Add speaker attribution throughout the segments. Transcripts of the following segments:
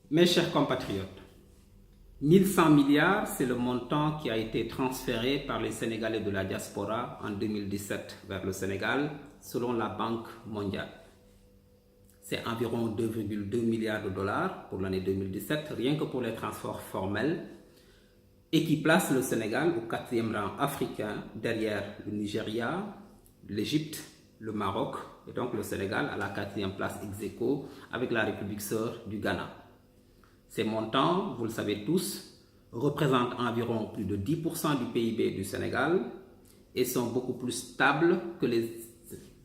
Speaker 1: Mes chers compatriotes, 1100 milliards, c'est le montant qui a été transféré par les Sénégalais de la diaspora en 2017 vers le Sénégal, selon la Banque mondiale. C'est environ 2,2 milliards de dollars pour l'année 2017, rien que pour les transports formels, et qui place le Sénégal au 4e rang africain, derrière le Nigeria, l'Égypte, le Maroc, et donc le Sénégal à la 4e place ex-aequo avec la République sœur du Ghana. Ces montants, vous le savez tous, représentent environ plus de 10% du PIB du Sénégal et sont beaucoup plus stables que les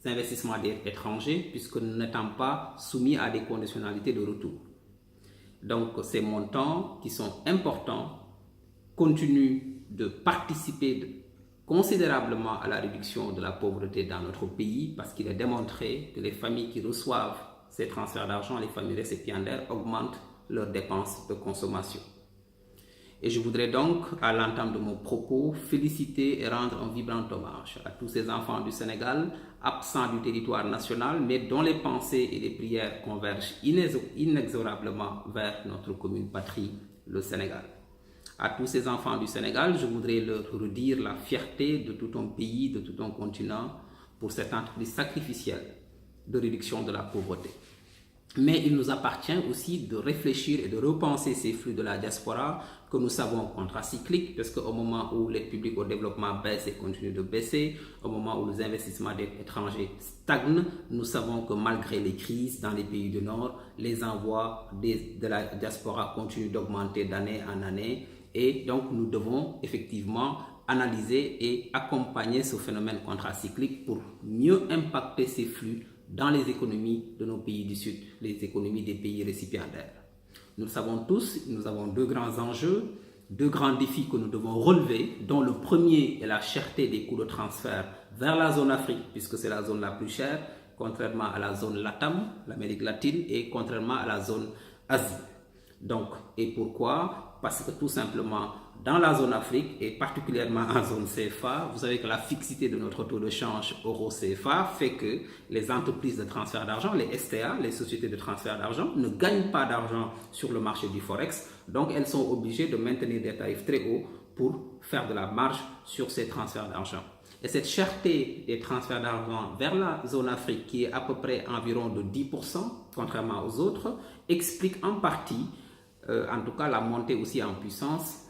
Speaker 1: investissements étrangers puisque nous n'étant pas soumis à des conditionnalités de retour. Donc ces montants qui sont importants continuent de participer considérablement à la réduction de la pauvreté dans notre pays parce qu'il est démontré que les familles qui reçoivent ces transferts d'argent, les familles récipiendaires, augmentent leurs dépenses de consommation. Et je voudrais donc, à l'entame de mon propos, féliciter et rendre un vibrant hommage à tous ces enfants du Sénégal, absents du territoire national, mais dont les pensées et les prières convergent inexorablement vers notre commune patrie, le Sénégal. À tous ces enfants du Sénégal, je voudrais leur redire la fierté de tout un pays, de tout un continent, pour cette entreprise sacrificielle de réduction de la pauvreté. Mais il nous appartient aussi de réfléchir et de repenser ces flux de la diaspora que nous savons contracycliques, parce qu'au moment où l'aide publique au développement baisse et continue de baisser, au moment où les investissements étrangers stagnent, nous savons que malgré les crises dans les pays du Nord, les envois de la diaspora continuent d'augmenter d'année en année. Et donc nous devons effectivement analyser et accompagner ce phénomène contracyclique pour mieux impacter ces flux dans les économies de nos pays du Sud, les économies des pays récipiendaires. Nous le savons tous, nous avons deux grands enjeux, deux grands défis que nous devons relever, dont le premier est la cherté des coûts de transfert vers la zone Afrique, puisque c'est la zone la plus chère, contrairement à la zone LATAM, l'Amérique latine, et contrairement à la zone Asie. Donc, et pourquoi? Parce que tout simplement, dans la zone Afrique et particulièrement en zone CFA, vous savez que la fixité de notre taux de change euro-CFA fait que les entreprises de transfert d'argent, les STA, les sociétés de transfert d'argent, ne gagnent pas d'argent sur le marché du Forex. Donc, elles sont obligées de maintenir des tarifs très hauts pour faire de la marge sur ces transferts d'argent. Et cette cherté des transferts d'argent vers la zone Afrique, qui est à peu près environ de 10%, contrairement aux autres, explique en partie en tout cas la montée aussi en puissance,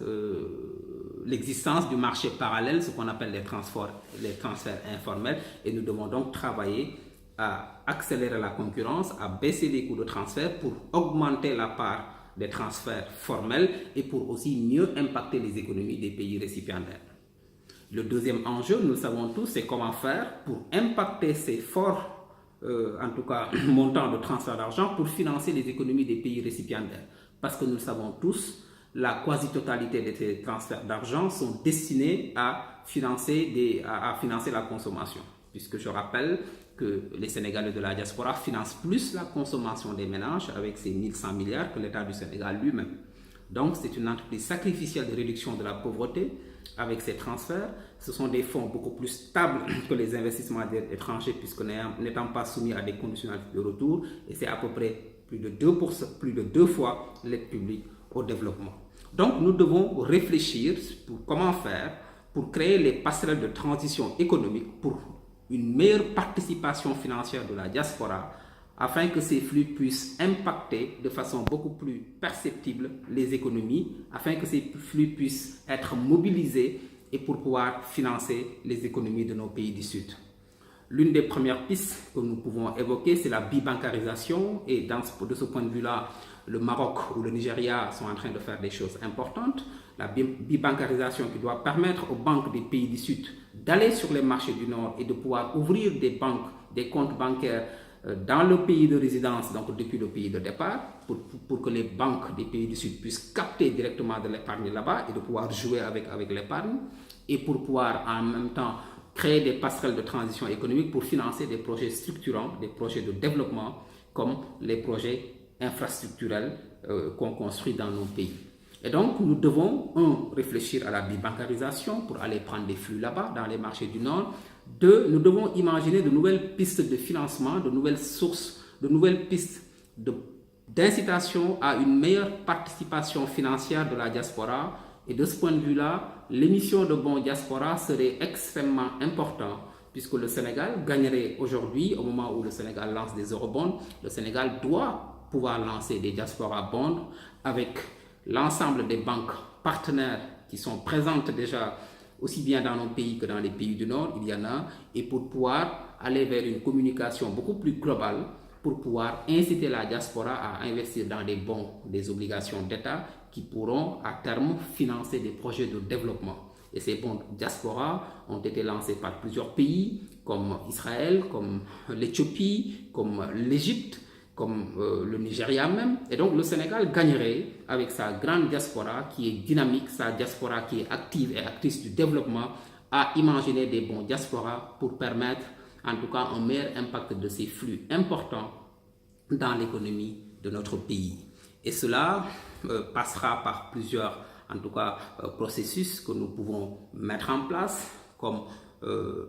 Speaker 1: l'existence du marché parallèle, ce qu'on appelle les transferts informels, et nous devons donc travailler à accélérer la concurrence, à baisser les coûts de transfert pour augmenter la part des transferts formels et pour aussi mieux impacter les économies des pays récipiendaires. Le deuxième enjeu, nous le savons tous, c'est comment faire pour impacter ces forts en tout cas montants de transfert d'argent pour financer les économies des pays récipiendaires. Parce que nous le savons tous, la quasi-totalité de ces transferts d'argent sont destinés à financer la consommation. Puisque je rappelle que les Sénégalais de la diaspora financent plus la consommation des ménages avec ces 1100 milliards que l'État du Sénégal lui-même. Donc c'est une entreprise sacrificielle de réduction de la pauvreté avec ces transferts. Ce sont des fonds beaucoup plus stables que les investissements étrangers puisque n'étant pas soumis à des conditionnalités de retour, et c'est à peu près plus de deux fois l'aide publique au développement. Donc nous devons réfléchir pour comment faire pour créer les passerelles de transition économique pour une meilleure participation financière de la diaspora afin que ces flux puissent impacter de façon beaucoup plus perceptible les économies, afin que ces flux puissent être mobilisés et pour pouvoir financer les économies de nos pays du Sud. L'une des premières pistes que nous pouvons évoquer, c'est la bibancarisation. Et de ce point de vue-là, le Maroc ou le Nigeria sont en train de faire des choses importantes. La bibancarisation qui doit permettre aux banques des pays du Sud d'aller sur les marchés du Nord et de pouvoir ouvrir des comptes bancaires dans le pays de résidence, donc depuis le pays de départ, pour que les banques des pays du Sud puissent capter directement de l'épargne là-bas et de pouvoir jouer avec l'épargne, et pour pouvoir en même temps créer des passerelles de transition économique pour financer des projets structurants, des projets de développement, comme les projets infrastructurels qu'on construit dans nos pays. Et donc, nous devons, réfléchir à la bibancarisation pour aller prendre des flux là-bas, dans les marchés du Nord. Deux, nous devons imaginer de nouvelles pistes de financement, de nouvelles sources, de nouvelles pistes d'incitation à une meilleure participation financière de la diaspora. Et de ce point de vue-là, l'émission de bons diaspora serait extrêmement importante puisque le Sénégal gagnerait aujourd'hui, au moment où le Sénégal lance des eurobonds, le Sénégal doit pouvoir lancer des diaspora bonds avec l'ensemble des banques partenaires qui sont présentes déjà aussi bien dans nos pays que dans les pays du Nord, il y en a, et pour pouvoir aller vers une communication beaucoup plus globale, pour pouvoir inciter la diaspora à investir dans des bons, des obligations d'État qui pourront à terme financer des projets de développement. Et ces bons diaspora ont été lancés par plusieurs pays comme Israël, comme l'Éthiopie, comme l'Égypte, comme le Nigeria même. Et donc le Sénégal gagnerait avec sa grande diaspora qui est dynamique, sa diaspora qui est active et actrice du développement, à imaginer des bons diaspora pour permettre en tout cas un meilleur impact de ces flux importants dans l'économie de notre pays. Et cela passera par plusieurs en tout cas processus que nous pouvons mettre en place, comme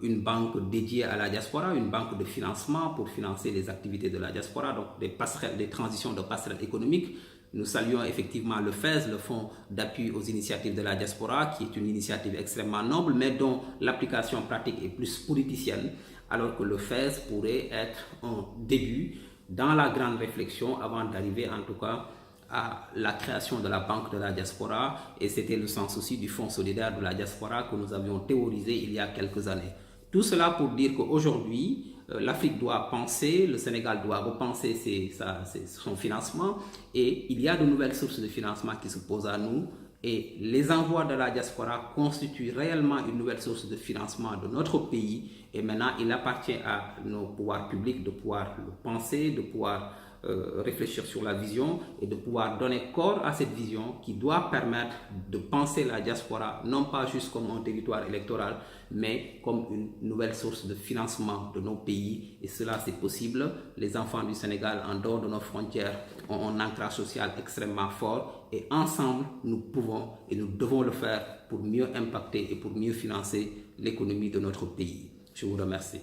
Speaker 1: une banque dédiée à la diaspora, une banque de financement pour financer les activités de la diaspora, donc des passerelles, des transitions de passerelles économiques. Nous saluons effectivement le FAISE, le Fonds d'appui aux initiatives de la diaspora, qui est une initiative extrêmement noble, mais dont l'application pratique est plus politicienne, alors que le FAISE pourrait être un début dans la grande réflexion avant d'arriver en tout cas à la création de la Banque de la diaspora, et c'était le sens aussi du Fonds solidaire de la diaspora que nous avions théorisé il y a quelques années. Tout cela pour dire qu'aujourd'hui, l'Afrique doit penser, le Sénégal doit repenser son financement, et il y a de nouvelles sources de financement qui se posent à nous, et les envois de la diaspora constituent réellement une nouvelle source de financement de notre pays, et maintenant il appartient à nos pouvoirs publics de pouvoir le penser, de pouvoir réfléchir sur la vision et de pouvoir donner corps à cette vision qui doit permettre de penser la diaspora non pas juste comme un territoire électoral, mais comme une nouvelle source de financement de nos pays. Et cela, c'est possible. Les enfants du Sénégal, en dehors de nos frontières, ont un ancrage social extrêmement fort, et ensemble, nous pouvons et nous devons le faire pour mieux impacter et pour mieux financer l'économie de notre pays. Je vous remercie.